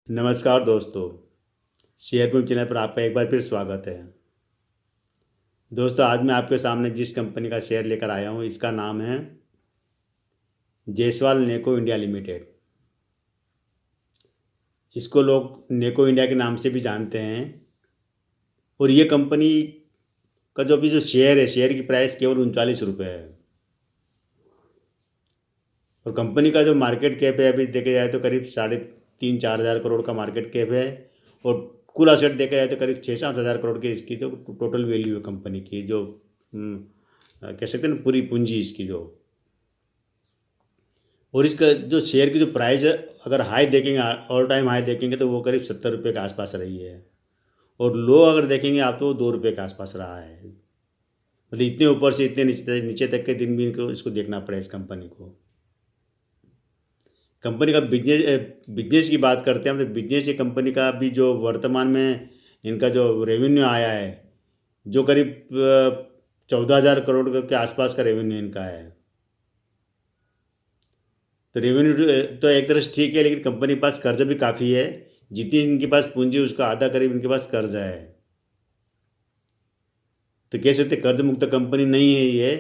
नमस्कार दोस्तों। शेयर पूंजी चैनल पर आपका एक बार फिर स्वागत है। दोस्तों, आज मैं आपके सामने जिस कंपनी का शेयर लेकर आया हूँ इसका नाम है जायसवाल नेको इंडिया लिमिटेड। इसको लोग नेको इंडिया के नाम से भी जानते हैं। और ये कंपनी का जो अभी जो शेयर है, शेयर की प्राइस केवल 39 रुपये है। और कंपनी का जो मार्केट कैप है, अभी देखा जाए तो करीब 3,500-4,000 करोड़ का मार्केट कैप है। और कुल असेट देखा जाए तो करीब 6-7 हज़ार करोड़ की इसकी जो टोटल वैल्यू है कंपनी की, जो कह सकते हैं ना, पूरी पूंजी इसकी जो। और इसका जो शेयर की जो प्राइस है, अगर हाई देखेंगे, ऑल टाइम हाई देखेंगे तो वो करीब 70 रुपये के आसपास रही है। और लो अगर देखेंगे आप तो वो 2 रुपये के आसपास रहा है। मतलब इतने ऊपर से इतने नीचे नीचे तक के दिन भी इनको इसको देखना पड़े इस कंपनी को। कंपनी का बिजनेस की बात करते हैं हम, तो बिजनेस ये कंपनी का अभी जो वर्तमान में इनका जो रेवेन्यू आया है, जो करीब 14,000 करोड़ के आसपास का रेवेन्यू इनका है। तो रेवेन्यू तो एक तरह से ठीक है, लेकिन कंपनी के पास कर्ज भी काफ़ी है। जितनी इनके पास पूंजी उसका आधा करीब इनके पास कर्ज है। तो कह सकते कर्ज मुक्त कंपनी नहीं है ये।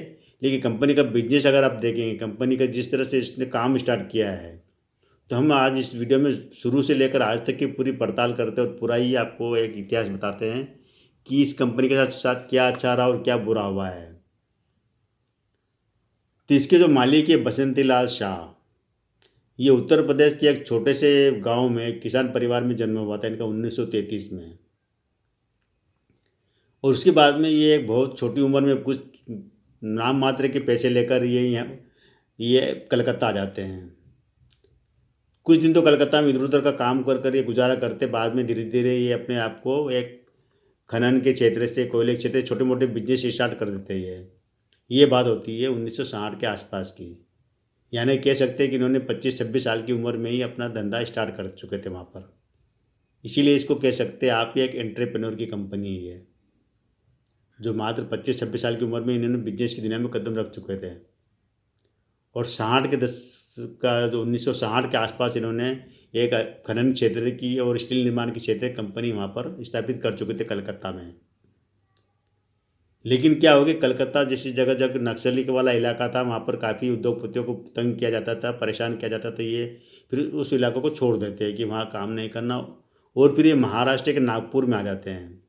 लेकिन कंपनी का बिजनेस अगर आप देखेंगे, कंपनी का जिस तरह से इसने काम स्टार्ट किया है, तो हम आज इस वीडियो में शुरू से लेकर आज तक की पूरी पड़ताल करते हैं और पूरा ही आपको एक इतिहास बताते हैं कि इस कंपनी के साथ साथ क्या अच्छा रहा और क्या बुरा हुआ है। तो इसके जो मालिक है बसंती लाल शाह, ये उत्तर प्रदेश के एक छोटे से गांव में किसान परिवार में जन्म हुआ था इनका 1933 में। और उसके बाद में ये एक बहुत छोटी उम्र में कुछ नाम मात्र के पैसे लेकर ये कलकत्ता आ जाते हैं। कुछ दिन तो कलकत्ता में इधर उधर का काम कर कर ये गुजारा करते, बाद में धीरे धीरे ये अपने आप को एक खनन के क्षेत्र से, कोयले के क्षेत्र से छोटे मोटे बिजनेस स्टार्ट कर देते हैं। ये बात होती है 1960 के आसपास की। यानी कह सकते हैं कि इन्होंने 25-26 साल की उम्र में ही अपना धंधा स्टार्ट कर चुके थे वहाँ पर। इसीलिए इसको कह सकते हैं आप, ये एक एंटरप्रेन्योर की कंपनी है ये, जो मात्र 25-26 साल की उम्र में इन्होंने बिजनेस की दुनिया में कदम रख चुके थे। और 60 के दस का जो 1960 के आसपास इन्होंने एक खनन क्षेत्र की और स्टील निर्माण की क्षेत्र कंपनी वहाँ पर स्थापित कर चुके थे कलकत्ता में। लेकिन क्या हो गया, कलकत्ता जैसी जगह जगह नक्सली के वाला इलाका था, वहाँ पर काफ़ी उद्योगपतियों को तंग किया जाता था, परेशान किया जाता था। ये फिर उस इलाकों को छोड़ देते हैं कि वहाँ काम नहीं करना। और फिर ये महाराष्ट्र के नागपुर में आ जाते हैं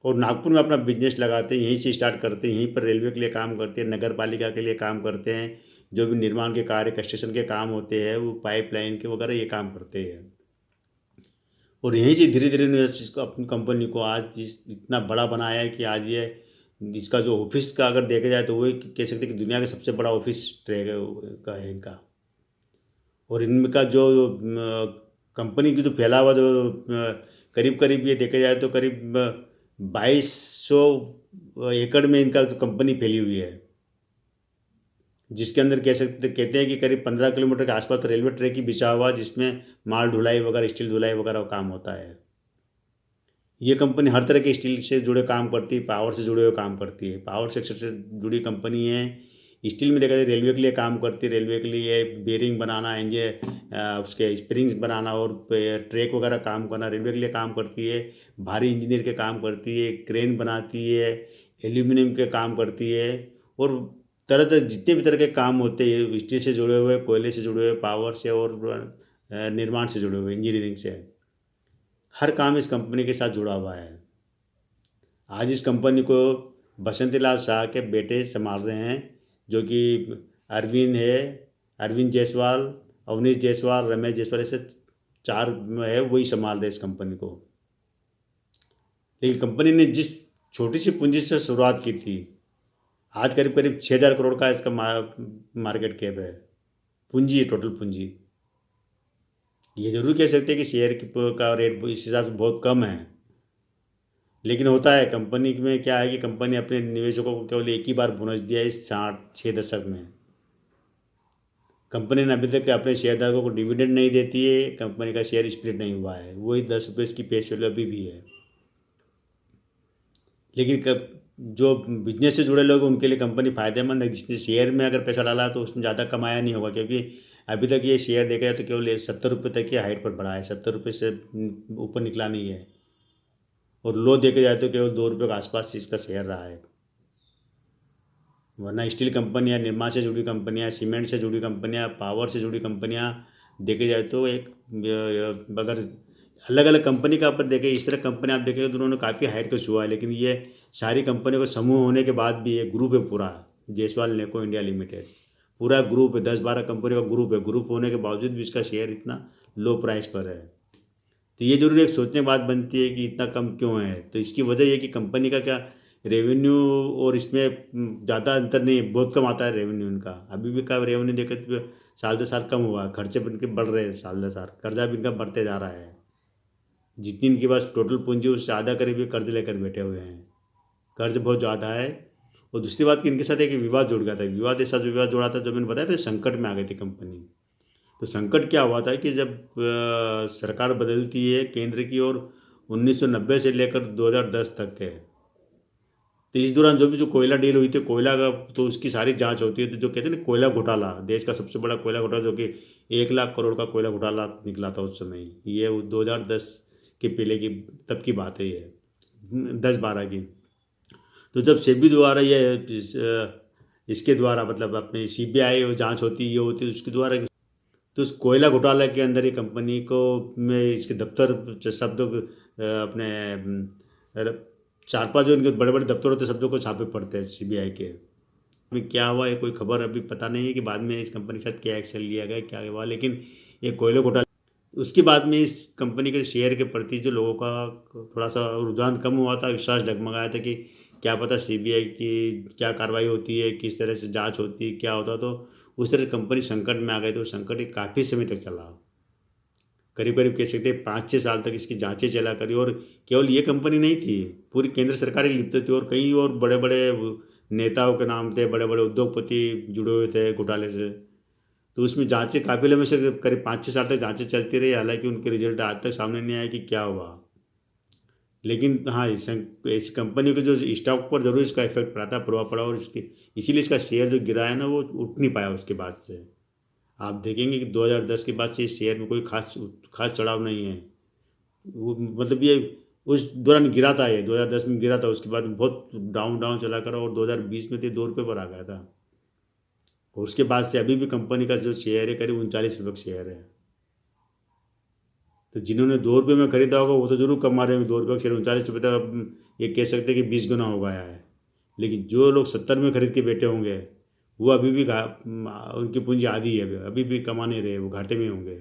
और नागपुर में अपना बिजनेस लगाते हैं, यहीं से स्टार्ट करते हैं। यहीं पर रेलवे के लिए काम करते हैं, नगर पालिका के लिए काम करते हैं। जो भी निर्माण के कार्य, कंस्ट्रक्शन के काम होते हैं, वो पाइपलाइन के वगैरह ये काम करते हैं। और यहीं से धीरे धीरे ने इसको, अपनी कंपनी को आज इतना बड़ा बनाया है कि आज ये इसका जो ऑफिस का अगर देखा जाए तो वो कह सकते हैं कि दुनिया का सबसे बड़ा ऑफिस का है इनका। और इनका जो कंपनी की जो फैला हुआ जो करीब करीब ये देखा जाए तो करीब 2200 एकड़ में इनका जो कंपनी फैली हुई है, जिसके अंदर कह सकते कहते हैं कि करीब 15 किलोमीटर के आसपास तो रेलवे ट्रैक ही बिछा हुआ, जिसमें माल ढुलाई वगैरह, स्टील ढुलाई वगैरह का काम होता है। ये कंपनी हर तरह के स्टील से जुड़े काम करती है, पावर से जुड़े हुए काम करती है, पावर सेक्टर से जुड़ी कंपनी है। स्टील में देखा जाए रेलवे के लिए काम करती है, रेलवे के लिए बेरिंग बनाना, उसके स्प्रिंग्स बनाना और ट्रैक वगैरह काम करना रेलवे के लिए काम करती है। भारी इंजीनियर के काम करती है, क्रेन बनाती है, एल्यूमिनियम के काम करती है। और तरह तरह जितने भी तरह के काम होते हैं स्टील से जुड़े हुए, कोयले से जुड़े हुए, पावर से और निर्माण से जुड़े हुए, इंजीनियरिंग से, हर काम इस कंपनी के साथ जुड़ा हुआ है। आज इस कंपनी को बसंती लाल शाह के बेटे संभाल रहे हैं, जो कि अरविंद है, अरविंद जायसवाल, अवनीश जायसवाल, रमेश जायसवाल, ऐसे चार है, वही संभाल रहे इस कंपनी को। लेकिन कंपनी ने जिस छोटी सी पूंजी से शुरुआत की थी, आज करीब करीब 6,000 करोड़ का इसका मार्केट कैप है, पूंजी है, टोटल पूंजी। ये जरूर कह सकते हैं कि शेयर का रेट इस हिसाब से बहुत कम है। लेकिन होता है कंपनी में, क्या है कि कंपनी अपने निवेशकों को केवल एक ही बार बोनस दिया है इस 6 दशक में। कंपनी ने अभी तक अपने शेयरधारकों को डिविडेंड नहीं देती है, कंपनी का शेयर स्प्लिट नहीं हुआ है, वही 10 रुपये इसकी फेस वैल्यू अभी भी है। लेकिन जो बिजनेस से जुड़े लोग उनके लिए कंपनी फ़ायदेमंद है। जिसने शेयर में अगर पैसा डाला तो उसने ज़्यादा कमाया नहीं होगा, क्योंकि अभी तक ये शेयर देखा जाए तो केवल 70 रुपये तक की हाइट पर बढ़ा है, 70 रुपये से ऊपर निकला नहीं है। और लो देखे जाए तो केवल 2 रुपये के आसपास इसका शेयर रहा है। वरना स्टील कंपनियां, निर्माण से जुड़ी कंपनियां, सीमेंट से जुड़ी कंपनियां, पावर से जुड़ी कंपनियां देखे जाए तो एक अगर अलग अलग कंपनी का अपन देखें, इस तरह कंपनी आप देखेंगे तो उन्होंने काफ़ी हाइट को छुआ है, लेकिन ये सारी कंपनियों का समूह होने के बाद भी ये ग्रुप है पूरा, जायसवाल नेको इंडिया लिमिटेड पूरा ग्रुप है, 10-12 कंपनी का ग्रुप है। ग्रुप होने के बावजूद भी इसका शेयर इतना लो प्राइस पर है। तो ये जरूर एक सोचने की बात बनती है कि इतना कम क्यों है। तो इसकी वजह ये कि कंपनी का क्या रेवेन्यू और इसमें ज़्यादा अंतर नहीं है, बहुत कम आता है रेवेन्यू इनका। अभी भी का रेवेन्यू देखे तो साल दर साल कम हुआ है, खर्चे इनके बढ़ रहे हैं साल दर साल, कर्जा भी इनका बढ़ते जा रहा है। जितनी इनके पास टोटल पूंजी उससे आधा करीब ये कर्ज लेकर बैठे हुए हैं, कर्ज बहुत ज़्यादा है। और दूसरी बात कि इनके साथ एक विवाद जुड़ गया था, विवाद ऐसा जो विवाद जुड़ा था, जो मैंने बताया था, संकट में आ गई थी कंपनी। तो संकट क्या हुआ था कि जब सरकार बदलती है केंद्र की, और 1990 से लेकर 2010 तक है, तो इस दौरान जो कोयला डील हुई थी, कोयला का तो उसकी सारी जांच होती है। तो जो कहते हैं ना कोयला घोटाला, देश का सबसे बड़ा कोयला घोटाला, जो कि 1 लाख करोड़ का कोयला घोटाला निकला था उस समय, ये 2010 के पहले की तब की बात है, ये 10-12 की। तो जब सेबी द्वारा ये इसके द्वारा मतलब अपने सीबीआई जांच होती, ये होती है उसके द्वारा, तो उस कोयला घोटाला के अंदर ये कंपनी को में इसके दफ्तर शब्दों अपने 4-5 जो इनके बड़े बड़े दफ्तर होते हैं, शब्दों को छापे पड़ते हैं सीबीआई के। अभी क्या हुआ है कोई खबर अभी पता नहीं है कि बाद में इस कंपनी के साथ क्या एक्शन लिया गया, क्या हुआ, लेकिन ये कोयला घोटाला उसके बाद में इस कंपनी के शेयर के प्रति जो लोगों का थोड़ा सा रुझान कम हुआ था, विश्वास डगमगाया था कि क्या पता सीबीआई की क्या कार्रवाई होती है, किस तरह से जांच होती है, क्या होता। तो उस तरह से कंपनी संकट में आ गई। तो संकट काफ़ी समय तक चला, करीब करीब कह सकते हैं 5-6 साल तक इसकी जांचें चला करी। और केवल ये कंपनी नहीं थी, पूरी केंद्र सरकार ही लिप्त थी, और कई और बड़े बड़े नेताओं के नाम थे, बड़े बड़े उद्योगपति जुड़े हुए थे घोटाले से। तो उसमें जांचें काफ़ी लंबे से करीब 5-6 साल तक जांचें चलती रही, हालांकि उनके रिजल्ट आज तक सामने नहीं आया कि क्या हुआ। लेकिन हाँ, इस कंपनी के जो स्टॉक पर जरूर इसका इफेक्ट पड़ा था, प्रभाव पड़ा, और इसके इसीलिए इसका शेयर जो गिरा है ना, वो उठ नहीं पाया उसके बाद से। आप देखेंगे कि 2010 के बाद से इस शेयर में कोई खास खास चढ़ाव नहीं है। वो मतलब ये उस दौरान गिरा था, ये 2010 में गिरा था, उसके बाद बहुत डाउन डाउन चला कर, और 2020 में 2 रुपये पर आ गया था। और उसके बाद से अभी भी कंपनी का जो शेयर है करीब 39 रुपये का शेयर है। तो जिन्होंने 2 रुपये में खरीदा होगा वो तो जरूर कमा रहे होंगे, 2 रुपये का शेयर 39 रुपये तक, अब ये कह सकते हैं कि 20 गुना हो गया है। लेकिन जो लोग 70 में खरीद के बैठे होंगे, वो अभी भी उनकी पूंजी आधी है, अभी भी कमा नहीं रहे, वो घाटे में होंगे।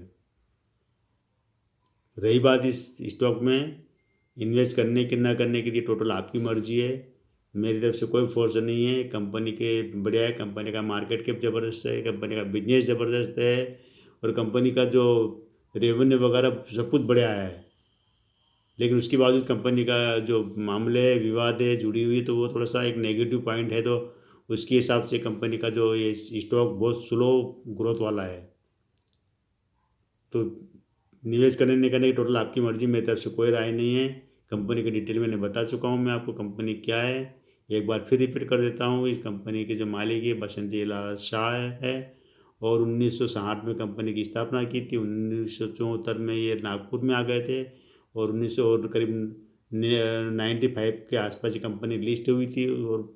रही बात इस स्टॉक में इन्वेस्ट करने की ना करने की, टोटल आपकी मर्जी है। मेरी तरफ से कोई फोर्स नहीं है। कंपनी के बढ़िया है, कंपनी का मार्केट कैप ज़बरदस्त है, कंपनी का बिजनेस ज़बरदस्त है, और कंपनी का जो रेवेन्यू वगैरह सब कुछ बढ़िया है। लेकिन उसके बावजूद कंपनी का जो मामले विवाद है जुड़ी हुई, तो वो थोड़ा सा एक नेगेटिव पॉइंट है। तो उसके हिसाब से कंपनी का जो ये स्टॉक बहुत स्लो ग्रोथ वाला है। तो निवेश करने नहीं करने की टोटल आपकी मर्जी, मेरी तरफ से कोई राय नहीं है। कंपनी की डिटेल मैंने बता चुका हूँ मैं आपको, कंपनी क्या है। एक बार फिर रिपीट कर देता हूँ, इस कंपनी के जो मालिक है बसंती लाल शाह है, और 1960 में कंपनी की स्थापना की थी। 1974 में ये नागपुर में आ गए थे, और 1900 और करीब 95 के आसपास ये कंपनी लिस्ट हुई थी, और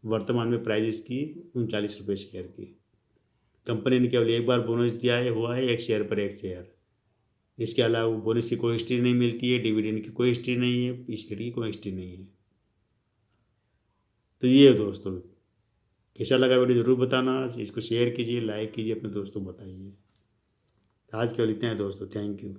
वर्तमान में प्राइस इसकी 39 रुपये शेयर की। कंपनी ने केवल एक बार बोनस दिया है, हुआ है 1 शेयर पर 1 शेयर। इसके अलावा बोनस की कोई हिस्ट्री नहीं मिलती है, डिविडेंड की कोई हिस्ट्री नहीं है, इस शेयर की कोई हिस्ट्री नहीं है। तो ये है दोस्तों, कैसा लगा वीडियो ज़रूर बताना, इसको शेयर कीजिए, लाइक कीजिए, अपने दोस्तों को बताइए। आज केवल इतना है दोस्तों, थैंक यू।